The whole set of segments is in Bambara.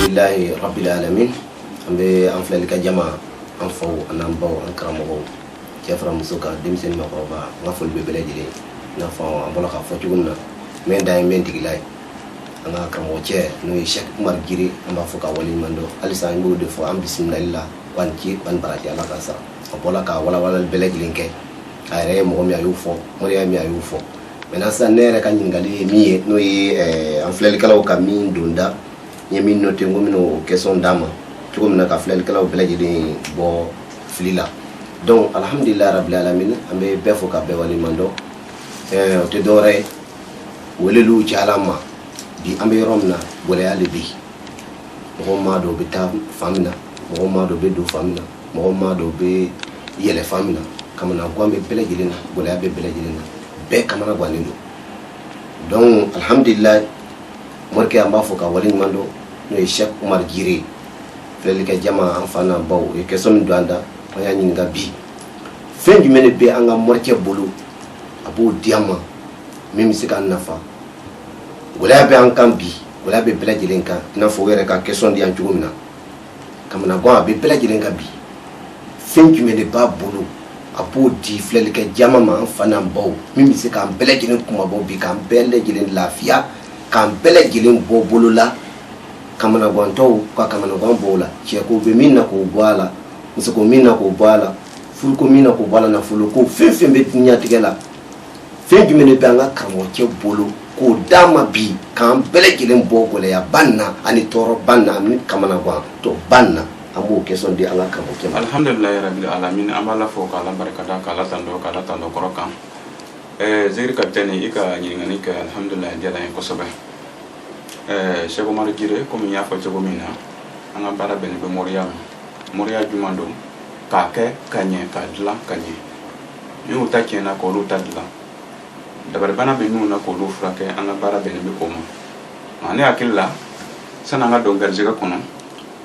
alhamdulillahi rabbil alamin ambe an filali ka jama an faw anan baw an karamo cefra musuka dimsen makroba ngaful be bele jile na fa abola ka fotuguna men day men tigilay anga karamo ce no Cheikh Umar Giri amba fuka wali mando alisa ngu de fo am bismillah wan ci wan barati ala ka sa abola ka wala bele jile ke ayre mo mi ayu fo mo mi ayu fo mena sa nere ka nyingali mi no an filali kala ka min dunda yemin no tengo mino question dama tuko mina ka flel kala bela jidi bo flila donc alhamdulillah rabbil alamin ambe be fo ka be wali mando te dore welelu ci alama bi ambe romna bole ale bi mo do be ta famina mo do be do famina mo do be yele famina kamana gombe bela jidi na bole abe bela jidi na be kamana gwanindo donc alhamdulillah morke amba fo ka wali mando no Cheikh Umar Giri fleli ka jama an fana baw e keson doanda waya nyinga bi fendi mene be anga morke bulu abu diama mimi sika nafa wala be an kambi wala be bela jilenka na fo were ka keson di an jugumna kamana go be bela jilenka bi fendi mene ba bulu abu di fleli ka jama ma an fana baw mimi sika bela jilen kuma baw bi kan bela jilen lafiya kan bela jilen bo bulu la kamana gwanto kwa kamana gwambola cheko be minna ko bwala musoko minna ko bwala fulko minna ko bwala na fulko fefe be tinya tigela fendi mene banga kamo che bolo ko dama bi kan bele gilen bogole ya banna ani toro banna ani kamana gwa to banna amu keson di ala kamo che alhamdulillah rabbil alamin amala fo kala barakada kala tando korokan zikri kapteni ika nyingani ka alhamdulillah jada en ko sobe Cheikh Umar Giri comme ya fa jogo mina anga bara ben be Moria jumando ka ke kanye ka dla kanye yo ta kena ko lu ta dla dabar bana be nuna ko lu frake anga bara ben be koma mane akilla sana nga dongar jiga kono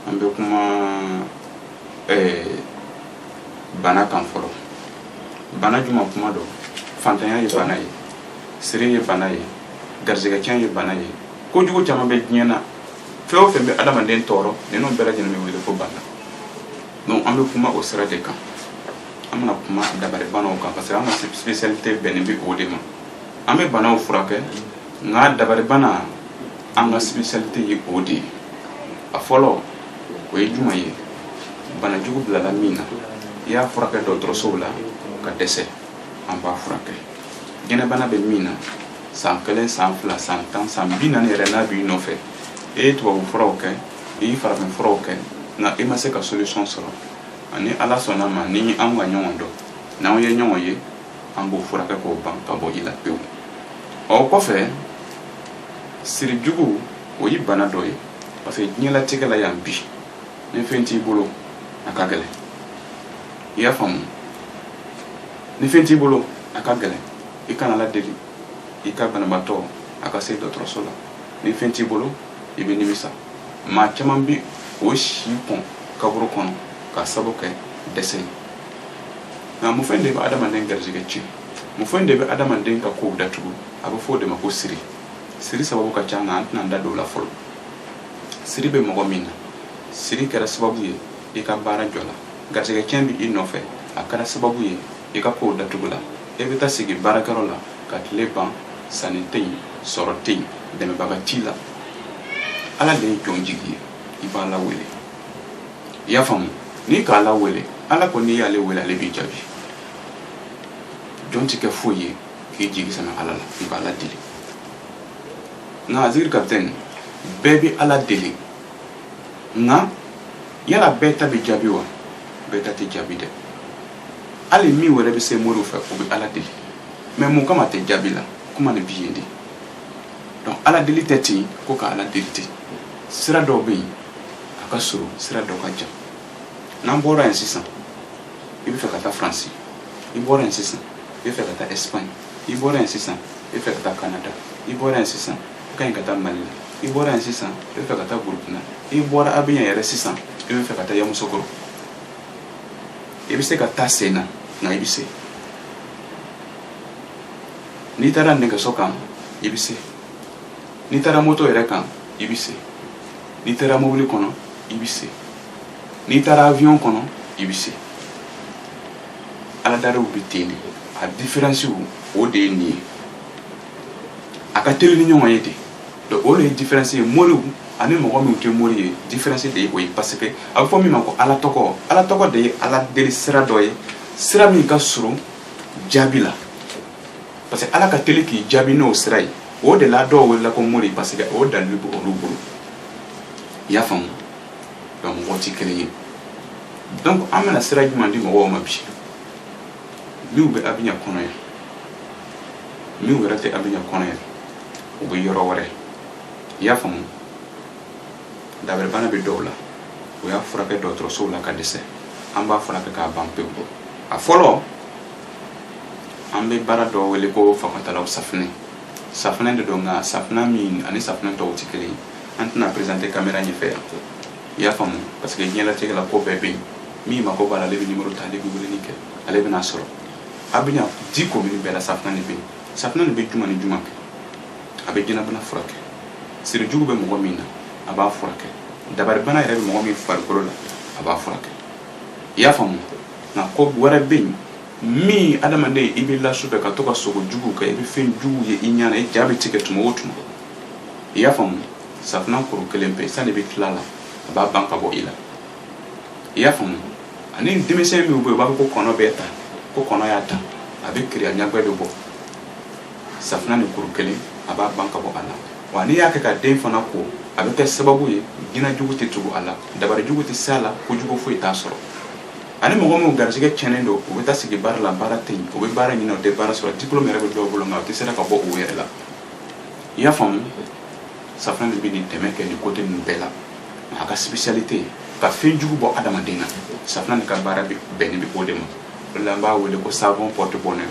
ambe kuma bana kan foro bana juma kuma do fantanya ye bana ye siri ye bana ye garjiga kyan ye bana ye ko jugo chama be nyena feo fembe adama den toro ne non bela jina me wele ko banda donc ambe kuma o sera de kan amna kuma dabare bana o kan parce que amna spécialité benbi o de ma ambe bana o furake nga dabare bana amna spécialité yi o de a folo o e juma ye bana jugo bla la mina ya furake do trosola ka dese amba furake gena bana be mina sans kelen sans fla sans temps sans binane rena bi no fe et toi vous froke et fara me froke na ema se ka solution soro ani ala sona ma ni an wa nyondo na o ye nyoye an bo fura ka ko ban ka bo ila pe o ko fe siri jugu o yi bana doye parce que ni la tigala yambi ne fenti bolo akagele ya famu ne fenti bolo akagele ikana la deli ika bana bato aka se do trosola ni fenti bolo ibe nimisa ma chamambi o shipon kaburo kono ka saboke desen na mu fende ba adama den garjiga ci mu fende be adama den ka ko datu aba fo de mako siri sababu ka changa antna nda do la fol siri be mo mina siri kara sababu ye ika bara jola garjiga kembi inofe akara sababu ye ika ko datu la ebita sigi barakarola ka tleban sanitei sorotei de me bagatila ala de jonjigi ibala wele ya famu ni ka ala wele ala ko ni yale wele ale bi jabi jonti ke foye ki jigi sama ala la ibala dili na azir captain baby ala dili na yala beta bi jabi wa beta ti jabi de ali mi wele be se moru fa ko bi ala dili mais mon kama te jabi la kuma ne biyendi donc ala deliteti ko ka ala delite sira do be aka suru sira do ka jam nan bora insistant ibi fe kata France ibi bora insistant ibi fe kata Espagne ibi bora insistant ibi fe kata Canada ibi bora insistant ka kata Mali ibi bora insistant ibi fe kata Burkina ibi bora abinya yere insistant ibi fe kata Yamoussoukro ibi se kata Sena na ibi se ni tara ndenge sokan ibise ni tara moto ere kan ibise n'i taara mobile kɔnɔ i bɛ se n'i taara avion kɔnɔ i bɛ se ala daraw bɛ ten de a différence o de ye nin ye a ka teli ni ɲɔgɔn ye de donc o de ye différence ye moriw ani mɔgɔ min tɛ mori ye différence de ye o ye parce que a bɛ fɔ min ma ko ala tɔgɔ de ye ala deli sira dɔ ye sira min ka surun jaabi la parce que ala ka teli k'i jaabi n'o sira ye o de la dɔw welela ko mori parce que o dalilu bɛ olu bolo i y'a faamu donc mɔgɔ tɛ kelen ye donc an bɛna sira jumɛn di mɔgɔw ma bi minnu bɛ Abidjan kɔnɔ yan minnu yɛrɛ tɛ Abidjan kɔnɔ yan u bɛ yɔrɔ wɛrɛ i y'a faamu dabaribana bɛ dɔw la u y'a furakɛ dɔgɔtɔrɔsow la ka dɛsɛ an b'a furakɛ k'a ban pewu a fɔlɔ an bɛ baara dɔ wele ko fakatalaw safinɛ de don nka safinɛ min ani safinɛ tɔw tɛ kelen ye an tɛna présenter caméra ɲɛfɛ yan i y'a faamu parce que diɲɛlatigɛ la ko bɛɛ bɛ yen min mako b'a la ale bɛ numéro ta ale bɛ weleli kɛ ale bɛna sɔrɔ Abidjan 10 communes bɛɛ la safinɛ de bɛ yen safinɛ de bɛ juma ni juma kɛ a bɛ jɛnabana furakɛ sirijugu bɛ mɔgɔ min na a b'a furakɛ dabaribana yɛrɛ bɛ mɔgɔ min farikolo la a b'a furakɛ i y'a faamu nka ko wɛrɛ bɛ yen min adamaden i bɛ lasufɛ ka to ka sogo jugu kɛ i bɛ fɛn jugu ye i ɲana i ja bɛ tigɛ tuma o tuma i y'a faamu safinɛ kuru kelen pe sani bɛ tila la a b'a ban ka bɔ i la i y'a faamu ani denmisɛn min bɛ yen u b'a fɔ ko kɔnɔ bɛ ta ko kɔnɔ y'a ta a bɛ kiri a ɲagbɛ bɛ bɔ safinɛ ni kuru kelen a b'a ban ka bɔ a la wa n'i y'a kɛ ka den fana ko a bɛ kɛ sababu ye jinɛjugu tɛ tugu a la dabarijugu tɛ se a la kojugu foyi t'a sɔrɔ ani mɔgɔ minnu garisɛgɛ tiɲɛnen don u bɛ taa sigi baara la baara tɛ yen u bɛ baara ɲini u tɛ baara sɔrɔ diplôme yɛrɛ bɛ dɔw bolo nka u tɛ se ka bɔ u yɛrɛ la i y'a faamu safinɛ de bɛ nin dɛmɛ kɛ nin côté ninnu bɛɛ la a ka spécialité ka fɛn jugu bɔ adamaden na safinɛ de ka baara bɛnnen bɛ o de ma o de la an b'a wele ko savon porte bonheur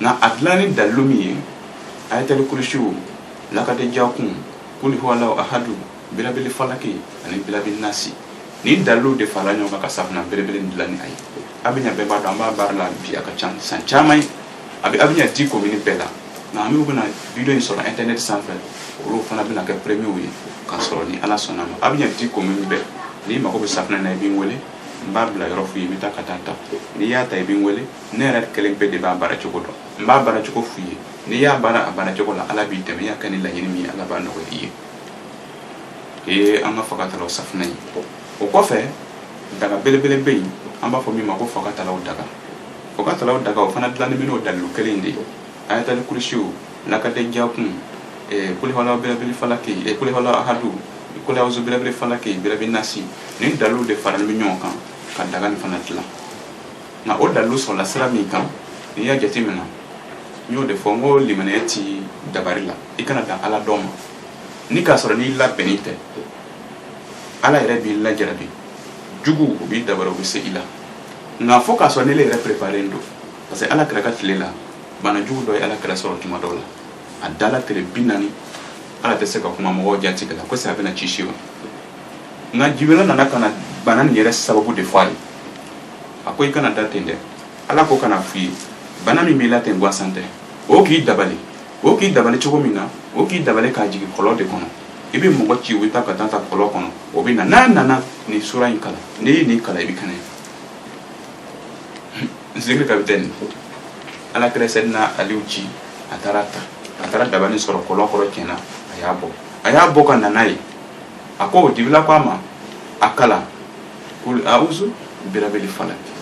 nka a dilanni dalilu min ye ayatal kursiw lakade jakun kuli huwalahu ahadu bilabili falaki ani bilabili nasi ni dalilu de fara ɲɔgɔn kan ka safinɛ belebele dilan ni a ye Abidjan bɛɛ b'a dɔn an b'a baara la bi a ka ca san caman ye a bɛ Abidjan 10 communes bɛɛ la nka an bɛna video in sɔrɔ internet sanfɛ olu fana bɛna kɛ premier ye k'a sɔrɔ ni ala sɔnna ma Abidjan 10 communes bɛɛ n'i mago bɛ safinɛ na i b'i wele n b'a bila yɔrɔ f'u ye i bɛ taa ka taa ta n'i y'a ta i b'i wele ne yɛrɛ kelen bɛɛ de b'a baara cogo dɔn n b'a baara cogo f'u ye n'i y'a baara a baara cogo la ala b'i dɛmɛ i y'a kɛ ni laɲini min ye ala b'a nɔgɔya i ye an ka fakatalaw safinɛ ye o kɔfɛ daga belebele bɛ yen an b'a fɔ min ma ko fakatalaw daga o fana dilanni bɛ n'o dalilu kelen de ye ayatal kursiw lakade jakun kuli huwalahu bilabili falaki kuli huwalahu ahadu kuli a'uzu bilabili falaki bilabili nasi ni dalilu de faralen bɛ ɲɔgɔn kan ka daga nin fana dilan nka o dalilu sɔrɔla sira min kan n'i y'a jateminɛ n y'o de fɔ n ko limaniya ti dabari la i kana dan ala dɔn ma ni k'a sɔrɔ n'i labɛnnen tɛ ala yɛrɛ b'i lajarabi jugu u b'i dabari u bɛ se i la nka fo k'a sɔrɔ n'ale yɛrɛ préparé don parce que ala kɛra ka tile la bana jugu dɔ ye ala kɛra sɔrɔ tuma dɔw la a dala tile 40 ala tɛ se ka kuma mɔgɔw jatigɛ la ko c'est a bɛna ci si wa nka jibirila nana ka na bana nin yɛrɛ sababu de fɔ a ye a ko i kana da ten dɛ ala ko kana f'i ye bana min b'i la ten gansan tɛ o k'i dabali cogo min na o k'i dabali k'a jigin kɔlɔn de kɔnɔ i bɛ mɔgɔ ci u bɛ taa ka taa ta kɔlɔn kɔnɔ o bɛ na n'a nana nin sura in kalan n'i ye nin kalan i bɛ kɛnɛya zikiri kapitɛni ala kɛra sɛdina aliw ci a taara dabani sɔrɔ kɔlɔn kɔrɔ tiɲɛna a y'a bɔ ka na n'a ye a ko dibila ko a ma a kalan kul a'uzu birabili falaki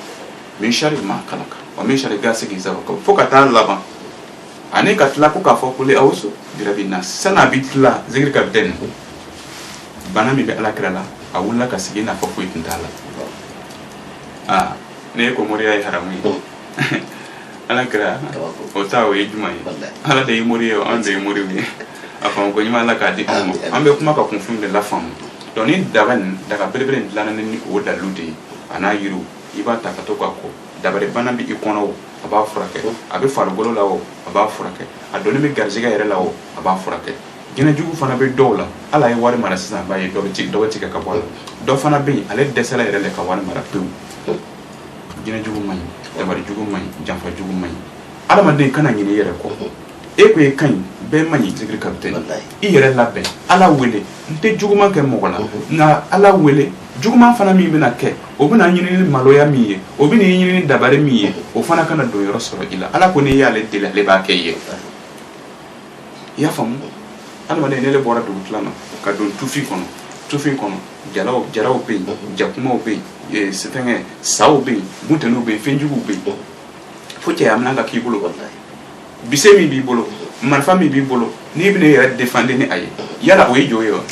min sharri ma khalaqa wa min sharri ghasiqin idha waqab fo ka taa laban ani ka tila ko k'a fɔ kul a'uzu birabin nas sana bi tila zikiri kapitɛni bana min bɛ ala kɛra la a wulila ka sigi n'a fɔ foyi tun t'a la ne ko moriya ye haramu ye ala kɛra o ta o ye juma ye ala de ye mori ye an de ye mori ye a faamu ko ɲuman ala k'a di an ma an bɛ kuma ka kunfin de la faamu donc ni daga belebele dilanna ni o dalilu de ye a n'a yiriw i b'a ta ka to k'a ko dabari bana bɛ i kɔnɔ o a b'a furakɛ a bɛ farikolo la o a b'a furakɛ a dɔnni bɛ garisɛgɛ yɛrɛ la o a b'a furakɛ jinɛjugu fana bɛ dɔw la ala ye wari mara sisan a b'a ye dɔ bɛ tigɛ ka bɔ a la dɔ fana bɛ yen ale dɛsɛla yɛrɛ de ka wari mara pewu jinɛjugu man ɲi dabarijugu man ɲi janfajugu man ɲi adamaden kana ɲinɛ i yɛrɛ kɔ e ko e ka ɲi bɛɛ man ɲi zikiri kapitɛni i yɛrɛ labɛn ala wele n tɛ juguman kɛ mɔgɔ la nka ala wele juguman fana min bɛna kɛ o bɛna ɲini ni maloya min ye o bɛna ɲini ni dabari min ye o fana kana don yɔrɔ sɔrɔ i la ala ko n'i y'ale deli ale b'a kɛ i ye i y'a faamu adamaden ne le bɔra dugu tila na ka don tufin kɔnɔ jaraw bɛ yen jakumaw bɛ yen fɛngɛ saw bɛ yen buntɛniw bɛ yen fɛnjuguw bɛ yen fo cɛya minɛn ka k'i bolo bise min b'i bolo marifa min b'i bolo n'i bɛna i yɛrɛ défendre ni a ye yala o ye jɔ ye wa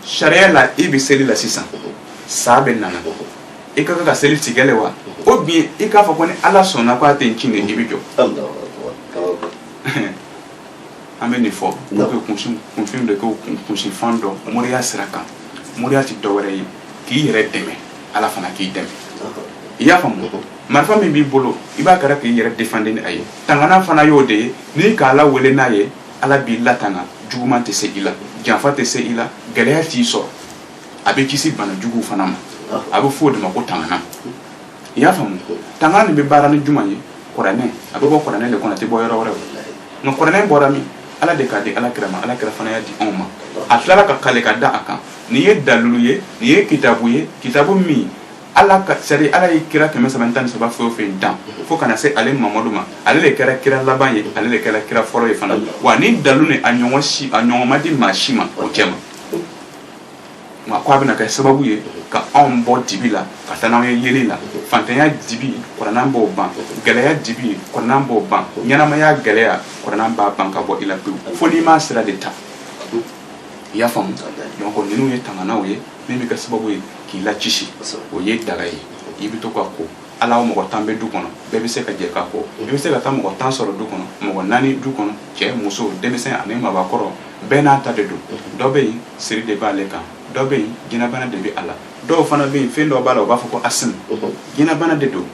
sariya la i bɛ seli la sisan sa bɛ nana i ka kan ka seli tigɛlɛ wa ou bien i k'a fɔ ko ni ala sɔnna ko a tɛ n ci nin i bɛ jɔ an bɛ nin fɔ pour que kunfin de kɛ kunsifan dɔ moriya sira kan moriya tɛ dɔwɛrɛ ye k'i yɛrɛ dɛmɛ ala fana k'i dɛmɛ i y'a faamu marifa min b'i bolo i b'a kɛra k'i yɛrɛ défendre ni a ye tangana fana y'o de ye n'i k'ala wele n'a ye ala b'i latanga juguman tɛ se i la janfa tɛ se i la gɛlɛya t'i sɔrɔ a bɛ kisi bana juguw fana ma a bɛ f'o de ma ko tangana i y'a faamu tangana nin bɛ baara ni jumɛn ye kuranɛ a bɛ bɔ kuranɛ de kɔnɔ a tɛ bɔ yɔrɔ wɛrɛ nka kuranɛ bɔra min ala de k'a di alakira ma alakira fana y'a di anw ma a tilala ka kale ka da a kan nin ye dalilu ye nin ye kitabu min ala ka sari ala ye kira 313 fɛn o fɛn dan fo kana se ale mamadu ma ale de kɛra kira laban ye ale de kɛra kira fɔlɔ ye fana wa ni dalilu ni a ɲɔgɔn ma di maa si ma o cɛ ma nka ko a bɛna kɛ sababu ye ka anw bɔ dibi la ka taa n'anw ye yeli la fantanya dibi kuranɛ b'o ban gɛlɛya dibi kuranɛ b'o ban ɲɛnamaya gɛlɛya kuranɛ b'a ban ka bɔ i la pewu fo n'i m'a sira de ta i y'a faamu donc ninnu ye tanganaw ye min bɛ kɛ sababu ye k'i lacisi o ye daga ye i bɛ to ka ko ala o mɔgɔ 10 bɛ du kɔnɔ bɛɛ bɛ se ka jɛ ka ko i bɛ se ka taa mɔgɔ 10 sɔrɔ du kɔnɔ mɔgɔ 4 du kɔnɔ cɛ muso denmisɛn ani mabakɔrɔ bɛɛ n'a ta de don dɔ bɛ yen siri de b'ale kan dɔ bɛ yen jinɛbana de bɛ a la dɔw fana bɛ yen fɛn dɔw b'a la u b'a fɔ ko asimu jinɛbana de don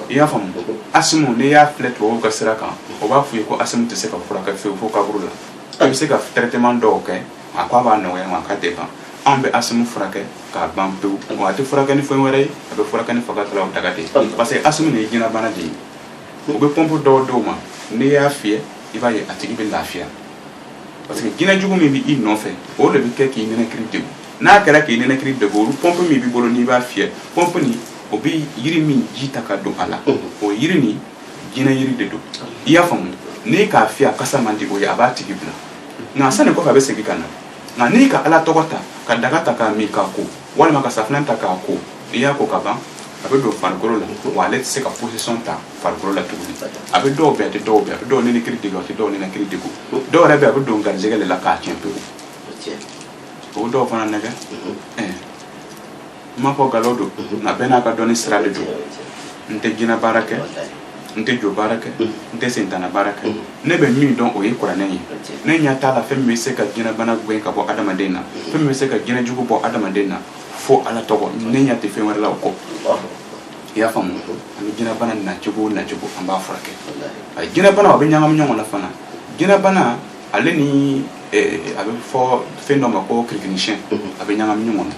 i y'a faamu asimu n'i y'a filɛ tubabuw ka sira kan o b'a fɔ i ye ko asimu tɛ se ka furakɛ fewu fo kaburu la i bɛ se ka traitement dɔw kɛ a ko a b'a nɔgɔya nka a ka tɛ ban anw bɛ asimu furakɛ k'a ban pewu wa a tɛ furakɛ ni fɛn wɛrɛ ye a bɛ furakɛ ni fagatalaw daga de ye parce que asimu nin ye jinɛbana de ye u bɛ pɔnpu dɔw d'o ma n'i y'a fiyɛ i b'a ye a tigi bɛ lafiya parce que jinɛ jugu min bɛ i nɔfɛ o de bɛ kɛ k'i nɛnɛkiri degun n'a kɛra k'i nɛnɛkiri degun olu pɔnpu min b'i bolo n'i b'a fiyɛ pɔnpu nin o bɛ yiri min ji ta ka don a la o yiri nin jinɛ yiri de don i y'a faamu n'i k'a fiyɛ a kasa man di o ye a b'a tigi bila nka sani kɔfɛ a bɛ segin ka na nka n'i ka ala tɔgɔ ta ka daga ta k'a min k'a ko walima ka safunɛ ta k'a ko i y'a ko ka ban a bɛ don farikolo la wa ale tɛ se ka position ta farikolo la tuguni a bɛ dɔw bɛn a tɛ dɔw bɛn a bɛ dɔw nɛnɛkiri degun a tɛ dɔw nɛnɛkiri degun dɔw yɛrɛ bɛ a bɛ don garijɛgɛ de la k'a tiɲɛ pewu o dɔw fana nɛgɛ n ma fɔ nkalon don nka bɛɛ n'a ka dɔnni sira de don n tɛ jinɛ baara kɛ n tɛ jo baara kɛ n tɛ sentana baara kɛ ne bɛ min dɔn o ye kuranɛ ye ne ɲɛ t'a la fɛn min bɛ se ka jinɛbana gɛn ka bɔ adamaden na fɛn min bɛ se ka jinɛ jugu bɔ adamaden na fo ala tɔgɔ ne ɲɛ tɛ fɛn wɛrɛ la o kɔ i y'a faamu ani jinɛbana nacogo an b'a furakɛ a jinɛbana a bɛ ɲagami ɲɔgɔn na fana jinɛbana ale ni a bɛ fɔ fɛn dɔ ma ko kirikirinisiyɛn a bɛ ɲagami ɲɔgɔn na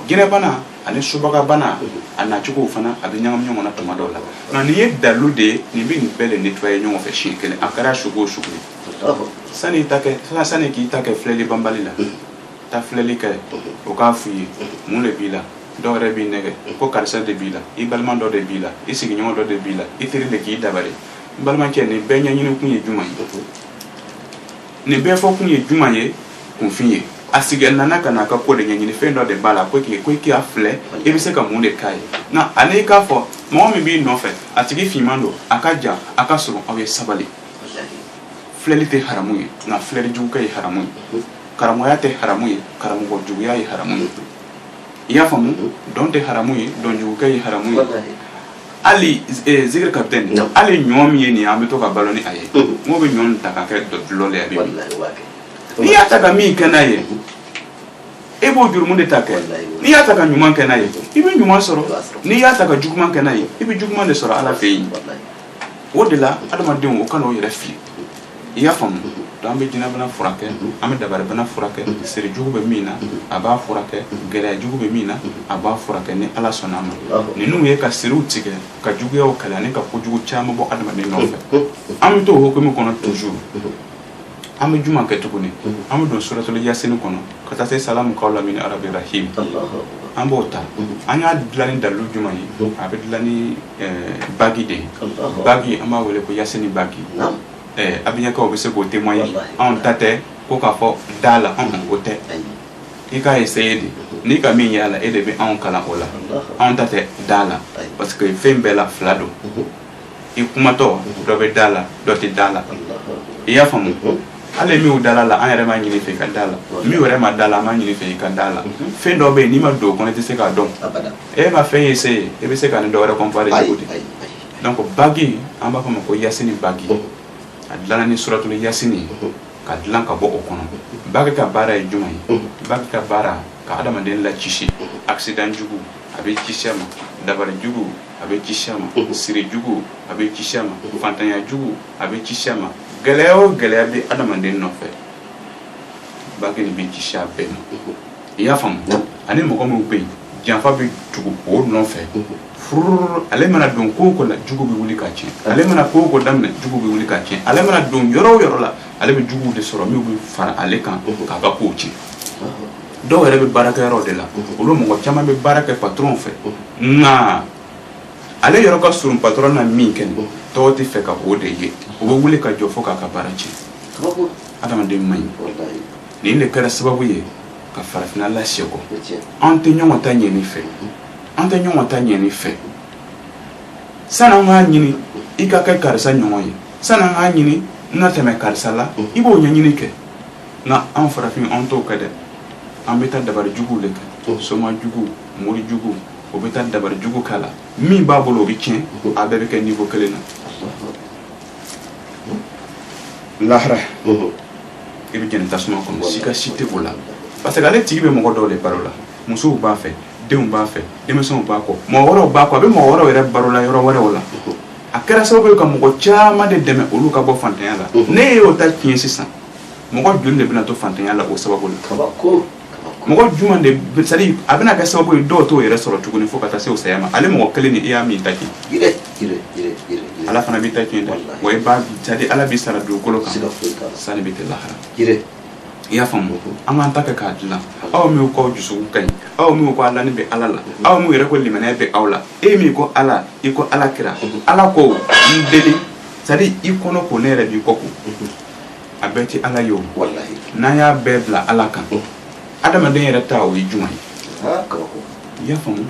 jinɛbana ani subagabana a nacogo fana a bɛ ɲagami ɲɔgɔn na tuma dɔw la nka nin ye dalilu de ye nin bɛ nin bɛɛ de nettoyer ɲɔgɔn fɛ siɲɛ kelen a kɛra sugu o sugu ye sani k'i ta kɛ filɛli banbali la taa filɛli kɛ o k'a f'i ye mun de b'i la dɔw yɛrɛ b'i nɛgɛ ko karisa de b'i la i balima dɔ de b'i la i sigiɲɔgɔn dɔ de b'i la i teri de k'i dabali n balimakɛ nin bɛɛ ɲɛɲini kun ye jumɛn ye nin bɛɛ fɔ kun ye jumɛn ye kunfin ye a sigi nana ka n'a ka ko de ɲɛɲini fɛn dɔ de b'a la ko i k'a filɛ i bɛ se ka mun de k'a ye nka ale k'a fɔ mɔgɔ min b'i nɔfɛ a tigi finman don a ka jan a ka surun aw ye sabali filɛli tɛ haramu ye nka filɛli jugukɛ ye haramu ye karamɔgɔya tɛ haramu ye karamɔgɔ juguya ye haramu ye i y'a faamu dɔn tɛ haramu ye dɔn jugukɛ ye haramu ye hali zikiri kapitɛni hali ɲɔ min ye nin an bɛ to ka balo ni a ye n'o bɛ ɲɔ ta ka kɛ dɔlɔ le a bɛ n'i y'a ta ka min kɛ n'a ye e b'o jurumu de ta kɛ n'i y'a ta ka ɲuman kɛ n'a ye i bɛ ɲuman sɔrɔ n'i y'a ta ka juguman kɛ n'a ye i bɛ juguman de sɔrɔ ala fɛ yen o de la adamadenw o kana o yɛrɛ fili i y'a faamu to an bɛ jinɛ bana furakɛ an bɛ dabari bana furakɛ siri jugu bɛ min na a b'a furakɛ gɛlɛya jugu bɛ min na a b'a furakɛ ni Ala sɔnna ma ninnu ye ka siriw tigɛ ka juguyaw kɛlɛ ani ka kojugu caman bɔ adamaden nɔfɛ an bɛ to o hukumu kɔnɔ toujours an bɛ juma kɛ tuguni an bɛ don suratul yasin kɔnɔ ka taa se salamu qawlan min rabbir rahim an b'o ta an y'a dilan ni dalilu juma ye a bɛ dilan ni bagi de bagi an b'a wele ko yasin bagi abiɲɛkaw bɛ se k'o témoigner anw ta tɛ ko k'a fɔ da la o tɛ i k'a essayer de n'i ka min ye a la e de bɛ anw kalan o la anw ta tɛ da la parce que fɛn bɛɛ la fila don i kumatɔ dɔ bɛ da la dɔ tɛ da la i y'a faamu ale min da la an yɛrɛ m'a ɲini fɛ i ka da la min yɛrɛ ma da la an m'a ɲini fɛ i ka da la fɛn dɔ bɛ yen n'i ma don o kɔnɔ i tɛ se k'a dɔn e ma fɛn essayer e bɛ se ka ni dɔ wɛrɛ comparer cogo di donc bagi an b'a fɔ ma ko yasini bagi a dilanna ni suratul yasin ye ka dilan ka bɔ o kɔnɔ bagi ka baara ye jumɛn ye bagi ka baara ka adamaden lacisi accident jugu a bɛ kisi a ma dabari jugu a bɛ kisi a ma siri jugu a bɛ kisi a ma fantanya jugu a bɛ kisi a ma gɛlɛya o gɛlɛya bɛ adamaden nɔfɛ bagi nin bɛ kisi a bɛɛ ma i y'a faamu ani mɔgɔ minnu bɛ yen janfa bɛ tugu o nɔfɛ fururu ale mana don ko ko la jugu bɛ wuli ka tiɲɛ ale mana ko ko daminɛ jugu bɛ wuli ka tiɲɛ ale mana don yɔrɔ o yɔrɔ la ale bɛ juguw de sɔrɔ min bɛ fara ale kan k'a ka kow tiɲɛ dɔw yɛrɛ bɛ baarakɛyɔrɔ de la olu mɔgɔ caman bɛ baara kɛ patron fɛ nka ale yɔrɔ ka surun patron na min kɛ nin tɔw tɛ fɛ ka o de ye o bɛ wuli ka jɔ fo k'a ka baara tiɲɛ adamaden man ɲi nin de kɛra sababu ye ka farafinna lase kɔ an tɛ ɲɔgɔn ta ɲɛni fɛ an tɛ ɲɔgɔn ta ɲɛni fɛ san'an k'a ɲini i ka kɛ karisa ɲɔgɔn ye san'an k'a ɲini n na tɛmɛ karisa la i b'o ɲɛɲini kɛ nka an farafin an t'o kɛ dɛ an bɛ taa dabari juguw de kɛ soma jugu mori jugu o bɛ taa dabari jugu k'a la min b'a bolo o bɛ tiɲɛ a bɛɛ bɛ kɛ niveau kelen na lahara i bɛ jɛni tasuma kɔnɔ sikasi tɛ o la parce que ale tigi bɛ mɔgɔ dɔw de baro la musow b'a fɛ denw b'a fɛ denmisɛnw b'a kɔ mɔgɔ wɛrɛw b'a kɔ a bɛ mɔgɔ wɛrɛw yɛrɛ baro la yɔrɔ wɛrɛw la a kɛra sababu ye ka mɔgɔ caman de dɛmɛ olu ka bɔ fantanya la ne y'o ta tiɲɛ sisan mɔgɔ joli de bɛna to fantanya la o sababu la mɔgɔ juma de c'est à dire a bɛna kɛ sababu ye dɔw t'o yɛrɛ sɔrɔ tuguni fo ka taa se o saya ma ale mɔgɔ kelen ni e y'a min ta kɛ ala fana b'i ta tiɲɛ dɛ wa i b'a c'est à dire ala b'i sara dugukolo kan sani bɛ kɛ lahara i y'a faamu an k'an ta kɛ k'a dilan aw min k'aw dusukun ka ɲi aw min ko ala ni bɛ ala la aw min yɛrɛ ko limaniya bɛ aw la e min ko ala i ko ala kira ala ko n deli c'est à dire i kɔnɔ ko ne yɛrɛ b'i kɔ ko a bɛɛ tɛ ala ye o n'an y'a bɛɛ bila ala kan adamaden yɛrɛ ta o ye jumɛn ye i y'a faamu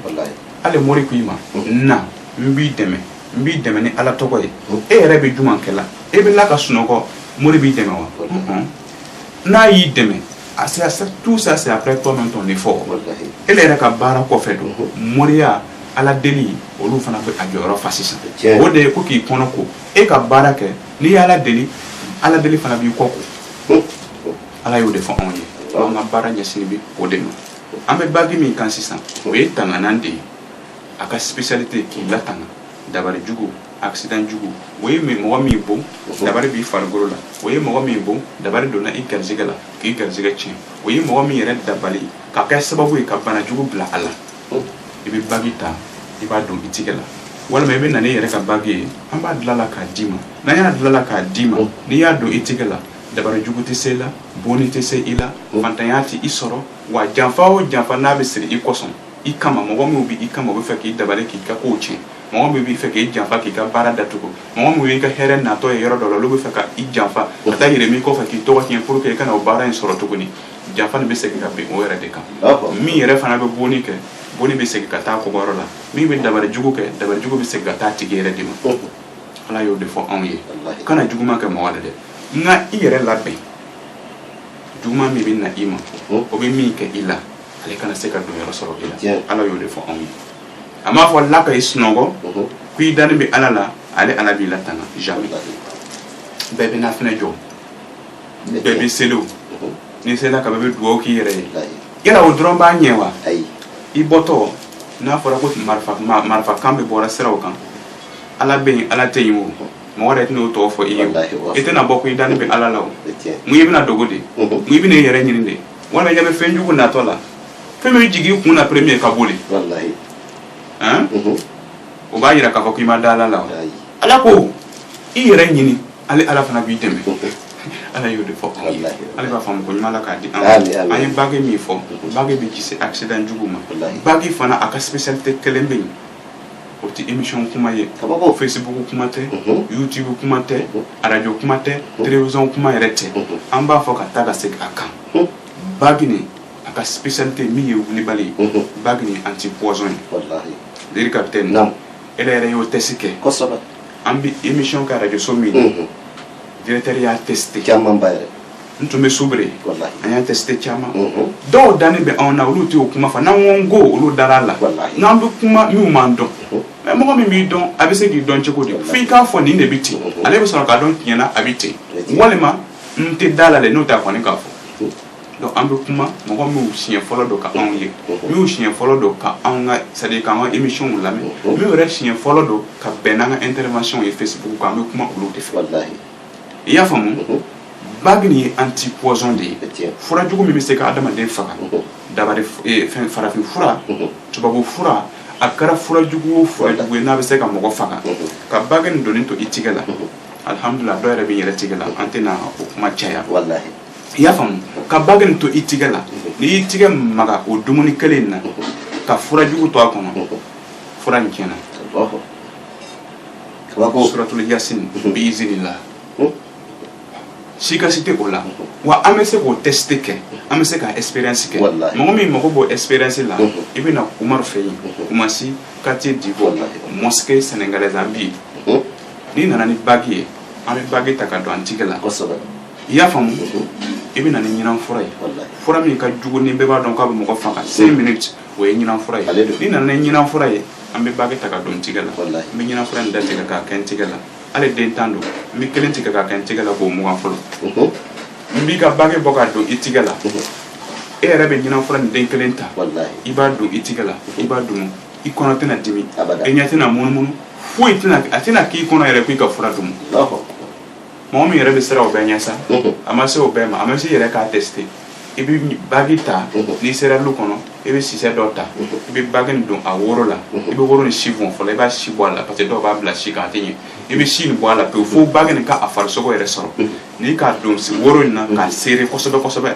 ale mori ko i ma na n b'i dɛmɛ ni ala tɔgɔ ye e yɛrɛ bɛ jumɛn kɛ la e bɛ la ka sunɔgɔ mori b'i dɛmɛ wa n'a y'i dɛmɛ tout ça c'est après toi-même ton effort ele yɛrɛ ka baara kɔfɛ don moriya ala deli olu fana bɛ a jɔyɔrɔ fa sisan o de ye ko k'i kɔnɔ ko e ka baara kɛ n'i ye ala deli fana b'i kɔ ko ala y'o de fɔ anw ye an ka baara ɲɛsin bi o de ma an bɛ bagi min kan sisan o ye tanganan de ye a ka spécialité k'i latanga dabari jugu accident jugu o ye mɔgɔ min bon dabari b'i farikolo la o ye mɔgɔ min bon dabari donna i garisɛgɛ la k'i garisɛgɛ tiɲɛ o ye mɔgɔ min yɛrɛ dabali ka kɛ sababu ye ka bana jugu bila a la i bɛ bagi ta i b'a don i tigɛ la walima i bɛ na n'i yɛrɛ ka bagi ye an b'a dilan la k'a d'i ma n'an y'a dilan la k'a d'i ma n'i y'a don i tigɛ la dabari jugu tɛ se i la bonni tɛ se i la fantanya tɛ i sɔrɔ wa janfa o janfa n'a bɛ siri i kɔsɔn i kama mɔgɔ min bɛ i kama o bɛ fɛ k'i dabali k'i ka kow tiɲɛ mɔgɔ min b'i fɛ k'i janfa k'i ka baara datugu mɔgɔ min b'i ka hɛrɛ natɔ ye yɔrɔ dɔ la olu bɛ fɛ ka i janfa ka taa yɛlɛm'i kɔfɛ k'i tɔgɔ tiɲɛ pour que i kana o baara in sɔrɔ tuguni janfa nin bɛ segin ka bin o yɛrɛ de kan min yɛrɛ fana bɛ bonni kɛ bonni bɛ segin ka taa kɔgɔyɔrɔ la min bɛ dabari jugu kɛ dabari jugu bɛ segin ka taa tigi yɛrɛ de ma ala y'o de fɔ anw ye kana juguman kɛ mɔgɔ la dɛ nka i yɛrɛ labɛn juguman min bɛ na i ma o bɛ min kɛ i la ale kana se ka don yɔrɔ sɔrɔ i la ala y'o de fɔ anw ye a m'a fɔ la ka i sunɔgɔ k'i dani bɛ ala la ale ala b'i latanga jamais bɛɛ bɛ nafinɛ jɔ bɛɛ bɛ seliw ni sela ka bɛɛ bɛ dugawu k'i yɛrɛ ye yala o dɔrɔn b'a ɲɛ wa i bɔtɔ n'a fɔra ko marifa kan bɛ bɔra siraw kan ala bɛ yen ala tɛ yen o mo wara tino to fo iyo ite na bokku idani be ala lawo Etienne. mu yebina dogode mu yebina yere nyinde wala yabe fenju ko na tola femi jigi ku na premier kabuli Wallahi. hein o ba yira ka ko ima dala lawo Ayi. ala ko i yere nyini ale ala fana bi teme ala yo de fo Wallahi. ala ba fam ko nyala ka di Amin, amin. ay bagay mi fo bagay bi ci accident juguma Wallahi. bagay fana aka spécialité kelembe o ti émission kuma ye Kabako. Facebook kuma te Mhm. YouTube kuma te radio kuma te télévision kuma yɛrɛ tɛ an b'a fɔ ka taa ka segin a kan bagi ni a ka spécialité min ye wulibali ye bagi ni anti poison ye Wallahi. liri capitaine Naam. ele yɛrɛ y'o test kɛ Kosaba. an bi émission kɛ radio so min na directeur y'a testé Caman ba yɛrɛ. n tun bɛ sobere Wallahi. an y'a testé caman dɔw dannen bɛ anw na olu tɛ o kuma fɔ n'an ko n ko olu dara a la Wallahi. n'an bɛ kuma minnu m'an dɔn mais mɔgɔ min b'i dɔn a bɛ se k'i dɔn cogo di f'i k'a fɔ nin de bɛ ten ale bɛ sɔrɔ k'a dɔn tiɲɛ na a bɛ ten walima n tɛ da la dɛ n'o t'a kɔni k'a fɔ donc an bɛ kuma mɔgɔ minnu siɲɛ fɔlɔ don ka anw ye minnu siɲɛ fɔlɔ don ka anw ka c'est à dire k'an ka émission lamɛn minnu yɛrɛ siɲɛ fɔlɔ don ka bɛn n'an ka intervention ye Facebook kan an bɛ kuma olu de fɛ Wallahi. i y'a faamu bagi nin ye anti poison de ye Etienne. fura jugu min bɛ se ka adamaden faga dabari fɛn farafin fura tubabu fura a kɛra fura jugu o fura jugu ye n'a bɛ se ka mɔgɔ faga ka bagi nin donni to i tigɛ la alhamdulilah dɔw yɛrɛ bɛ yɛrɛ tigɛ la an tɛna o kuma caya Wallahi. i y'a faamu ka bagi nin to i tigɛ la n'i y'i tigɛ maga o dumuni kelen in na ka fura jugu to a kɔnɔ fura in tiɲɛna Allahu. Kabako. suratul yasin bi izinillah sikasi tɛ o la wa an bɛ se k'o test kɛ an bɛ se ka expérience kɛ Wallahi. mɔgɔ min mago b'o expérience la i bɛ na Umaru fɛ yen Kumasi quartier d'Ivoire Wallahi. mosquée sénégalaise an bi yen n'i nana ni bagi ye an bɛ bagi ta ka don an tigɛ la Kosaba. i y'a faamu i bɛ na ni ɲinan fura ye Wallahi. fura min ka jugu ni bɛɛ b'a dɔn k'a bɛ mɔgɔ faga 5 minutes o ye ɲinan fura ye Ale don. n'i nana ni ɲinan fura ye an bɛ bagi ta ka don tigɛ la Wallahi. n bɛ ɲinan fura in da tigɛ k'a kɛ n tigɛ la hali den tan don n bɛ kelen tigɛ k'a kɛ n tigɛ la k'o mugan fɔlɔ n b'i ka bagi bɔ k'a don i tigɛ la e yɛrɛ bɛ ɲinan fura nin den kelen ta Wallahi. i b'a don i tigɛ la i b'a dun i kɔnɔ tɛna dimi Abada. i ɲɛ tɛna munumunu foyi tɛna a tɛna k'i kɔnɔ yɛrɛ k'i ka fura dun Allahu. mɔgɔ min yɛrɛ bɛ siran o bɛɛ ɲɛ sa a ma se o bɛɛ ma a ma se yɛrɛ k'a tester i bɛ bagi ta n'i sera lu kɔnɔ i bɛ sisɛ dɔ ta i bɛ bagi nin don a woro la i bɛ woro nin si bɔn fɔlɔ i b'a si bɔ a la parce que dɔw b'a bila si kan a tɛ ɲɛ i bɛ si nin bɔ a la pewu fo bagi nin ka a farisogo yɛrɛ sɔrɔ n'i k'a don woro in na k'a seere kosɛbɛ kosɛbɛ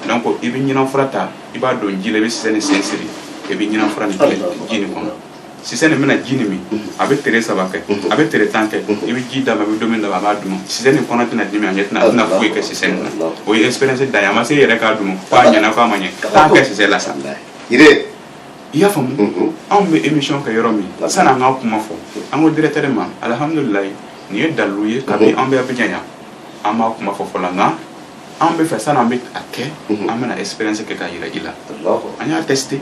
donc i bɛ ɲinan fura ta i b'a don ji la i bɛ sisɛ nin sen siri i bɛ ɲinan fura nin kɛ ji nin kɔnɔ sisɛ nin bɛna ji nin min a bɛ tere 3 kɛ a bɛ tere 10 kɛ i bɛ ji d'a ma i bɛ dumuni d'a ma a b'a dun sisɛ nin kɔnɔ tɛna dimi a ɲɛ tɛna foyi kɛ sisɛ nin na o ye expérience dan ye a ma se yɛrɛ k'a dun k'a ɲɛna k'a ma ɲɛ k'a kɛ sisɛ la sa Ire. i y'a faamu anw bɛ émission kɛ yɔrɔ min sani an k'a kuma fɔ an ko directeur ma alhamdulilah nin ye dalilu ye kabi an bɛ Abidjan yan an b'a kuma fɔ fɔlɔ nka an bɛ fɛ sani an bɛ a kɛ an bɛna expérience kɛ k'a yira i la Allahu. an y'a testé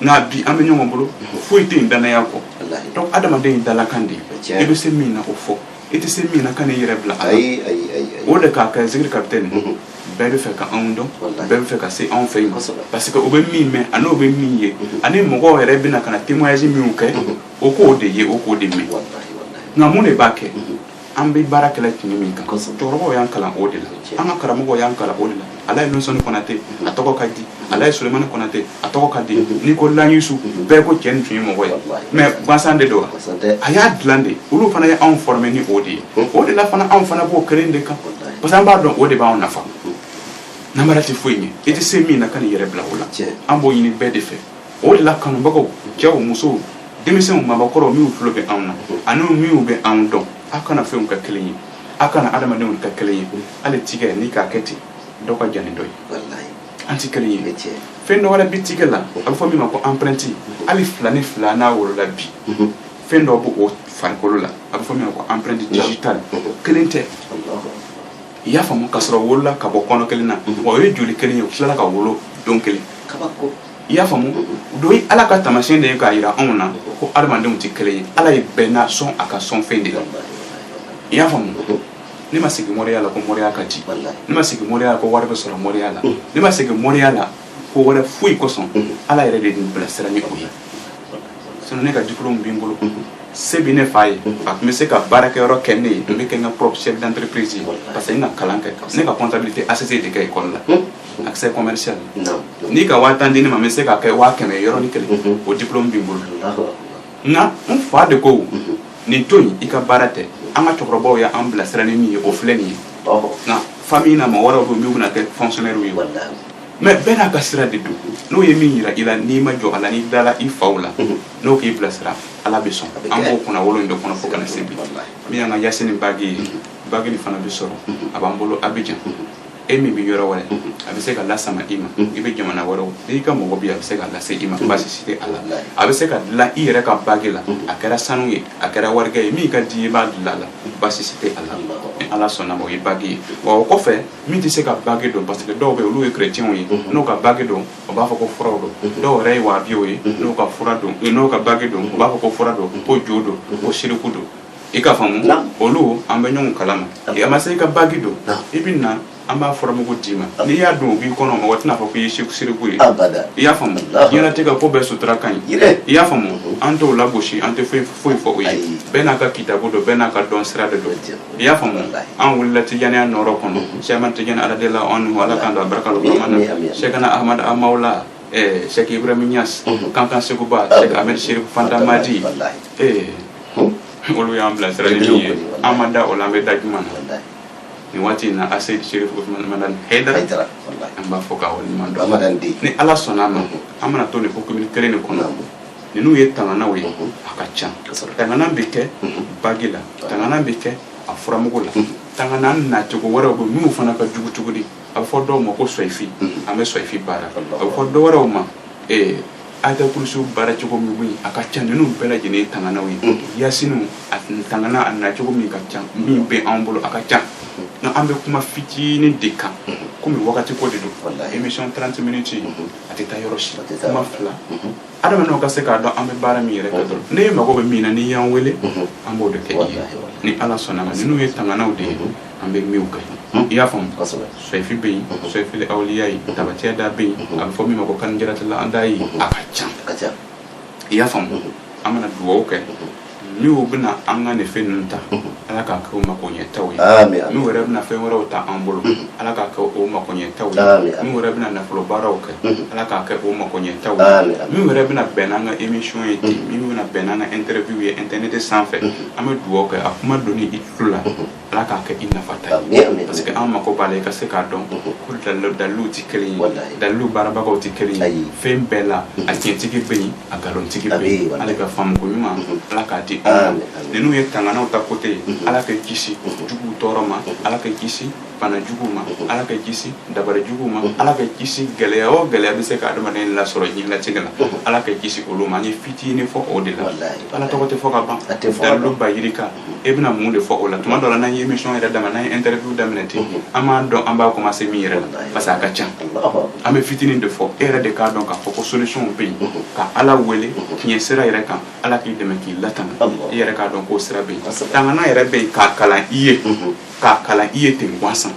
nka bi an bɛ ɲɔgɔn bolo foyi tɛ yen danaya kɔ Wallahi. donc adamaden ye dalakan de ye i bɛ se min na o fɔ i tɛ se min na ka n'i yɛrɛ bila a la Ayi. o de k'a kɛ zikiri capitaine bɛɛ bɛ fɛ ka anw dɔn Wallahi. bɛɛ bɛ fɛ ka se anw fɛ yen Kosɛbɛ. parce que o bɛ min mɛn ani o bɛ min ye ani mɔgɔw yɛrɛ bɛna ka na témoignage minnu kɛ o k'o de ye o k'o de mɛn Wallahi. Wallahi. nka mun de b'a kɛ an bɛ baara kɛla tiɲɛ min kan Kosɛbɛ. cɛkɔrɔbaw y'an kalan o de la an ka karamɔgɔw y'an kalan o de la ala ye Nusoni Konate a tɔgɔ ka di ala ye Sulemani Konate a tɔgɔ ka di n'i ko Lanyisu bɛɛ ko cɛ nin tun ye mɔgɔ ye Wallahi. mais gansan de don wa Wasante. a y'a dilan de olu fana ye anw formé ni o de ye o de la fana anw fana b'o kelen de kan Wallahi. parce que an b'a dɔn o de b'anw nafa namara tɛ foyi ɲɛ i tɛ se min na ka n'i yɛrɛ bila o la Tiɲɛ. an b'o ɲini bɛɛ de fɛ o de la kanubagaw cɛw musow denmisɛnw mabɔkɔrɔw minnu tulo bɛ anw na ani minnu bɛ anw dɔn aw kana fɛnw ka kelen ye aw kana adamadenw ka kelen ye hali tigɛ n'i k'a kɛ ten dɔ ka jan ni dɔ ye Wallahi. an tɛ kelen ye Tiɲɛ. fɛn dɔ wɛrɛ bɛ tigɛ la a bɛ fɔ min ma ko empreinte hali 2 ni 2 n'a wolola bi fɛn dɔ b'o farikolo la a bɛ fɔ min ma ko empreinte digitale kelen tɛ Allahu. i y'a faamu k'a sɔrɔ wolola ka bɔ kɔnɔ kelen na wa o ye joli kelen ye o tilala ka wolo don kelen Kabako. i y'a faamu do ala ka tamasiyɛn de ye k'a jira anw na ko adamadenw tɛ kelen ye ala ye bɛɛ n'a sɔn a ka sɔn fɛn de la i y'a faamu ne ma segin mɔriya la ko mɔriya ka di Wallahi. ne ma segin mɔriya la ko wari bɛ sɔrɔ mɔriya la ne ma segin mɔriya la ko wɛrɛ foyi kosɔn ala yɛrɛ de ye nin bilasira ni o ye sinon ne ka diplôme bi n bolo se bi ne fa ye a tun bɛ se ka baarakɛyɔrɔ kɛ ne ye n bɛ kɛ n ka propre chef d'entreprise ye parce que n ka kalan kɛ ne ka comptabilité ACC de kɛ école la accès commercial n'i ka 1000 di ne ma n bɛ se ka kɛ 500 yɔrɔnin kelen o diplôme bi n bolo nka n fa de ko nin to yen i ka baara tɛ an ka cɛkɔrɔbaw y'an bilasira ni min ye o filɛ nin ye nka famille na mɔgɔ wɛrɛw bɛ yen min bɛna kɛ fonctionnaire ye mais bɛɛ n'a ka sira de don n'o ye min yira i la n'i ma jɔ a la n'i dala i faw la n'o k'i bilasira ala bɛ sɔn an b'o kunna wolo in de kɔnɔ fo kana se bi min y'an ka Yasini bagi ye bagi nin fana bɛ sɔrɔ a b'an bolo Abidjan e min bɛ yɔrɔ wɛrɛ a bɛ se ka lasama i ma i bɛ jamana wɛrɛw n'i ka mɔgɔ bɛ yen a bɛ se ka lase i ma baasi si tɛ a la a bɛ se ka dilan i yɛrɛ ka bagi la a kɛra sanu ye a kɛra warikɛ ye min ka di i b'a dilan a la baasi si tɛ a la ni ala sɔnna ma o ye bagi ye wa o kɔfɛ min tɛ se ka bagi dɔn parce que dɔw bɛ yen olu ye chrétienw ye n'o ka bagi dɔn o b'a fɔ ko furaw don dɔw yɛrɛ ye wahabiyaw ye n'o ka fura dɔn n'o ka bagi dɔn o b'a fɔ ko fura dɔn ko jo don ko siriku don i ka faamu olu an bɛ ɲɔgɔn kalama a ma se i ka bagi dɔn i bɛ na an b'a furamugu d'i ma n'i y'a dɔn o b'i kɔnɔ mɔgɔ tɛna fɔ ko i ye siriku ye i y'a faamu diɲɛlatigɛ ko bɛɛ sutura ka ɲi i y'a faamu an t'o lagosi an tɛ foyi fɔ o ye bɛɛ n'a ka kitabu dɔn bɛɛ n'a ka dɔn sira de dɔn i y'a faamu an wulila tijaniya nɔrɔ kɔnɔ sɛman tijani aladela anhu ala k'an don a barika la na sɛkana ahmad amawla sɛk ibrahim Niass kankan seguba sɛk ahmed sherif fanta madi olu y'an bilasira ni min ye an ma da o la an bɛ da juma na ni waati in na Aseyid Sherif Ousmane Madani Haidara an b'a fɔ k'a waleɲuman dɔn ni ala sɔnna a ma an mana to nin hukumu kelen de kɔnɔ ninnu ye tanganaw ye a ka ca tangana bɛ kɛ bagi la tangana bɛ kɛ a furamugu la tangana nacogo wɛrɛw bɛ minnu fana ka jugu cogo di a bɛ fɔ dɔw ma ko soyifi an bɛ soyifi baara a bɛ fɔ dɔw wɛrɛw ma ayatul kursi baara cogo min bɛ yen a ka ca ninnu bɛɛ lajɛlen ye tanganaw ye Yasinu a tangana a nacogo min ka ca min bɛ an bolo a ka ca nka an bɛ kuma fitinin de kan komi wagati ko de don émission 30 minutes a tɛ taa yɔrɔ si kuma fila adamadenw ka se k'a dɔn an bɛ baara min yɛrɛ kɛ dɔrɔn ne mago bɛ min na n'i y'an wele an b'o de kɛ i ye ni ala sɔnna ma ninnu ye tanganaw de ye an bɛ min kɛ i y'a faamu soyifi bɛ yen soyifi awliya ye tabatiya da bɛ yen a bɛ fɔ min ma ko kanjaratila an da ye a ka ca i y'a faamu an bɛna dugawu kɛ n'u bɛna an ka nin fɛn ninnu ta ala k'a kɛ o makoɲɛtaw ye n'u yɛrɛ bɛna fɛn wɛrɛw ta an bolo ala k'a kɛ o makoɲɛtaw ye n'u yɛrɛ bɛna nafolo baaraw kɛ ala k'a kɛ o makoɲɛtaw ye n'u yɛrɛ bɛna bɛn n'an ka émission ye ten minnu bɛna bɛn n'an ka interview ye internet sanfɛ an bɛ dugawu kɛ a kuma don ni i tulo la ala k'a kɛ i nafata ye parce que an mako b'a la i ka se k'a dɔn ko daliluw tɛ kelen ye daliluw baarabagaw tɛ kelen ye fɛn bɛɛ la a tiɲɛtigi bɛ yen a nkalonitigi bɛ yen ale ka faamuko ɲuman ala k'a di ninnu ye tanganaw ta côté ye ala ka kisi juguw tɔɔrɔ ma ala ka kisi bana juguw ma ala ka kisi dabari juguw ma ala ka kisi gɛlɛya o gɛlɛya bɛ se ka adamaden lasɔrɔ ɲɛlatigɛ la ala ka kisi olu ma an ye fitinin fɔ o de la ala tɔgɔ tɛ fɔ ka ban dalilu ba yirika e bɛna mun de fɔ o la tuma dɔ la n'an ye émission yɛrɛ daminɛ n'an ye interview daminɛ ten an b'a dɔn an b'a commencer min yɛrɛ la parce que a ka ca an bɛ fitinin de fɔ e yɛrɛ de k'a dɔn k'a fɔ ko solution bɛ yen ka ala wele tiɲɛ sira yɛrɛ kan ala k'i dɛmɛ k'i latanga i yɛrɛ k'a dɔn k'o sira bɛ yen tangana yɛrɛ bɛ yen k'a kalan i ye k'a kalan i ye ten gansan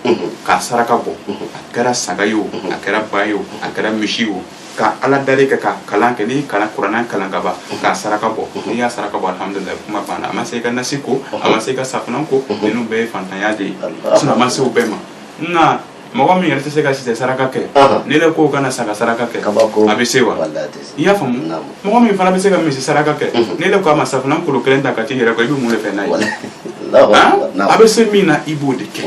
k'a saraka bɔ a kɛra saga ye o a kɛra ba ye o a kɛra misi ye o ka ala dali kɛ ka kalan kɛ n'i kalan kuranɛ kalan ka ban k'a saraka bɔ n'i y'a saraka bɔ alhamdulilayi kuma banna a ma se i ka nasi ko a ma se i ka safunɛ ko ninnu bɛɛ ye fantanya de ye sinon a ma se o bɛɛ ma nka mɔgɔ min yɛrɛ tɛ se ka sisɛ saraka kɛ ni ne ko kana saga saraka kɛ a bɛ se wa i y'a faamu mɔgɔ min fana bɛ se ka misi saraka kɛ ni ne ko a ma safunɛ kolo kelen ta ka t'i yɛrɛ kɔ i bɛ mun de fɛ n'a ye a bɛ se min na i b'o de kɛ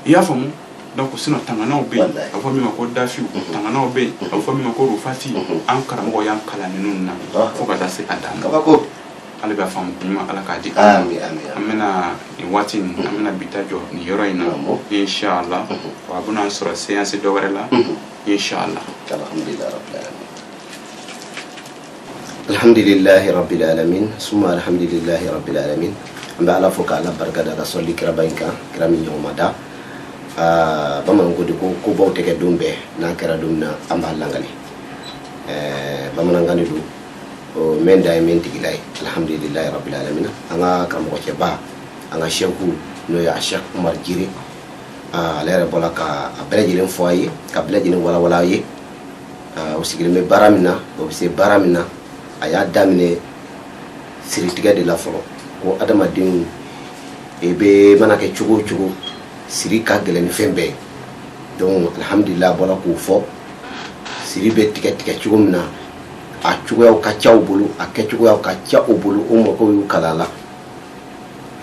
i y'a faamu donc sinon tanganaw bɛ yen a bɛ fɔ min ma ko dafiw tanganaw bɛ yen a bɛ fɔ min ma ko rufati an karamɔgɔ y'an kalan ninnu na fo ka taa se a dan ma ale b'a faamu ɲuman ala k'a di an bɛna nin waati in an bɛna bi ta jɔ nin yɔrɔ in na inshallah wa a bɛna sɔrɔ séance dɔ wɛrɛ la inshallah alhamdulillahi rabbil alamin summa alhamdulillahi rabbil alamin an bɛ ala fo k'ala barika da ka sɔli kiraba in kan kira min ɲɔgɔn da bamananw ko de ko kobaw tɛ kɛ don bɛɛ n'a kɛra don min na an b'a langali bamanankan de don men da ye men tigila ye alhamdulillahi rabbil alamin an ka karamɔgɔcɛba an ka sheku n'o ye a Sheikh Umar Jire ale yɛrɛ bɔra ka a bɛɛ lajɛlen fɔ a ye ka bɛɛ lajɛlen walawala a ye o sigilen bɛ baara min na o bɛ se baara min na a y'a daminɛ siri tigɛ de la fɔlɔ ko adamadenw bɛ mana kɛ cogo o cogo siri ka gɛlɛn ni fɛn bɛɛ ye donc alhamdulillah a bɔra k'o fɔ siri bɛ tigɛ cogo min na a cogoyaw ka ca u bolo a kɛcogoyaw ka ca u bolo o mɔgɔw y'u kala la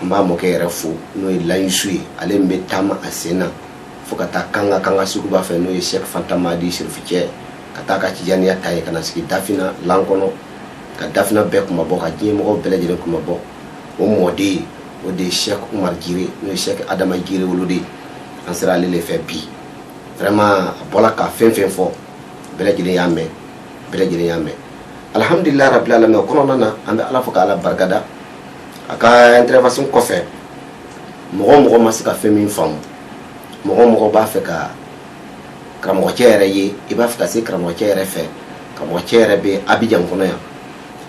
an b'a mɔkɛ yɛrɛ fo n'o ye Layisu ye ale min bɛ taama a sen na fo ka taa kanga suguba fɛ n'o ye Cheikh Fanta Madi Sirifukɛ ka taa ka cijaniya ta ye ka na sigi Dafina lan kɔnɔ ka Dafina bɛɛ kuma bɔ ka diɲɛ mɔgɔw bɛɛ lajɛlen kuma bɔ o mɔden o de ye Cheikh Umar Gire n'o ye Cheikh Adama Gire woloden an sera ale de fɛ bi vraiment a bɔra ka fɛn fɛn fɔ bɛɛ lajɛlen y'a mɛn alhamdulillah rabbil alamin o kɔnɔna na an bɛ ala fo k'ala barikada a ka intervention kɔfɛ mɔgɔ ma se ka fɛn min faamu mɔgɔ b'a fɛ ka karamɔgɔcɛ yɛrɛ ye i b'a fɛ ka se karamɔgɔcɛ yɛrɛ fɛ karamɔgɔcɛ yɛrɛ bɛ Abidjan kɔnɔ yan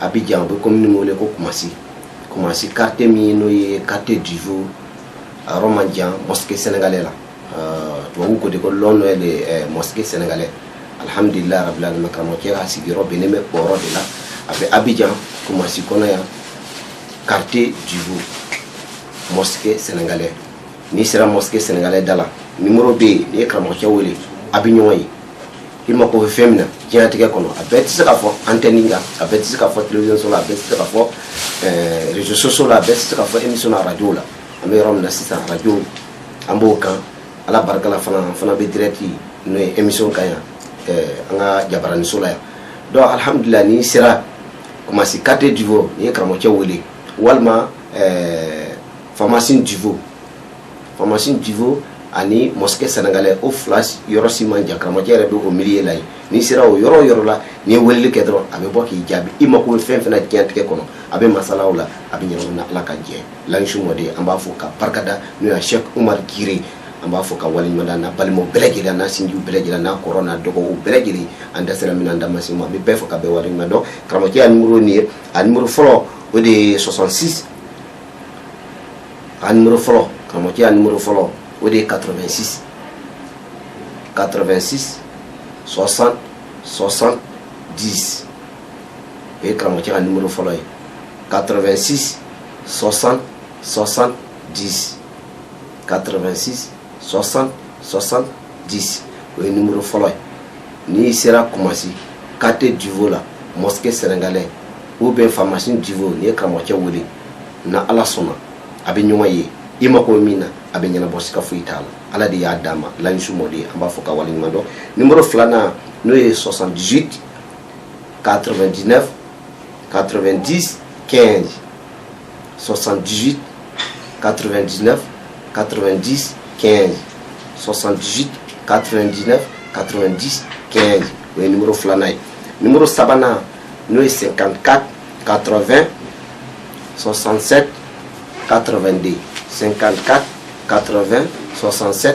Abidjan o bɛ commune min wele ko Kumasi quartier min n'o ye quartier d'Ivo a yɔrɔ man jan mosquée sénégalais la tubabu ko de ko l'honneur de mosquée sénégalais alhamdulillah rabbil alamin karamɔgɔcɛ ka sigiyɔrɔ bɛnnen bɛ o yɔrɔ de la a bɛ Abidjan Kumasi kɔnɔ yan quartier d'Ivo mosquée sénégalais n'i sera mosquée sénégalais da la numéro bɛ yen n'i ye karamɔgɔcɛ wele a bɛ ɲɔgɔn ye i mako bɛ fɛn min na diɲɛlatigɛ kɔnɔ a bɛɛ tɛ se ka fɔ antenne kan a bɛɛ tɛ se ka fɔ télévision so la a bɛɛ tɛ se ka fɔ réseaux sociaux la a bɛɛ tɛ se ka fɔ émission na radio la an bɛ yɔrɔ min na sisan radio an b'o kan ala barika la fana bɛ direct n'o ye émission kan yan an ka jabarani so la yan donc alhamdulillah n'i sera Kumasi quartier d'Ivo n'i ye karamɔgɔcɛ wele walima pharmacie d'Ivo ani mosquée sénégalais o fila yɔrɔ si man jan karamɔgɔcɛ yɛrɛ bɛ o milieu la yen n'i sera o yɔrɔ la n'i ye weleli kɛ dɔrɔn a bɛ bɔ k'i jaabi i mako bɛ fɛn fɛn diɲɛlatigɛ kɔnɔ a bɛ masalaw la a bɛ ɲɛnabɔ na ala ka jɛ Layisu mɔden an b'a fɔ ka barikada n'o ye Cheikh Umar Gire an b'a fɔ ka waleɲuman d'a n'a balimaw bɛɛ lajɛlen n'a sinjiw bɛɛ lajɛlen n'a kɔrɔ n'a dɔgɔw bɛɛ lajɛlen an da sera min na an da ma se ma an bɛ bɛɛ fɔ ka bɛɛ waleɲuman dɔn karamɔgɔcɛ y'a numéro nin ye a numéro fɔlɔ o de ye 66 a numéro fɔlɔ karamɔgɔcɛ y'a numéro fɔlɔ o de ye 86 60 70 o ye karamɔgɔcɛ ka numéro fɔlɔ ye 86 60 70 86 60 70 o ye numéro fɔlɔ ye n'i sera Kumasi quartier d'Ivo la mosquée sénégalais ou bien pharmacie d'Ivo n'i ye karamɔgɔcɛ wele na ala sɔnna a bɛ ɲɔgɔn ye i mako min na a bɛ ɲɛnabɔ sika foyi t'a la ala de y'a d'a ma Layisu mɔden an b'a fɔ ka waleɲuman dɔn numéro filanan n'o ye 78 99 90 15 78 99 90 15 78 99 90 15 o ye numéro filanan ye numéro sabanan n'o ye 54 80 67 82 54 80 67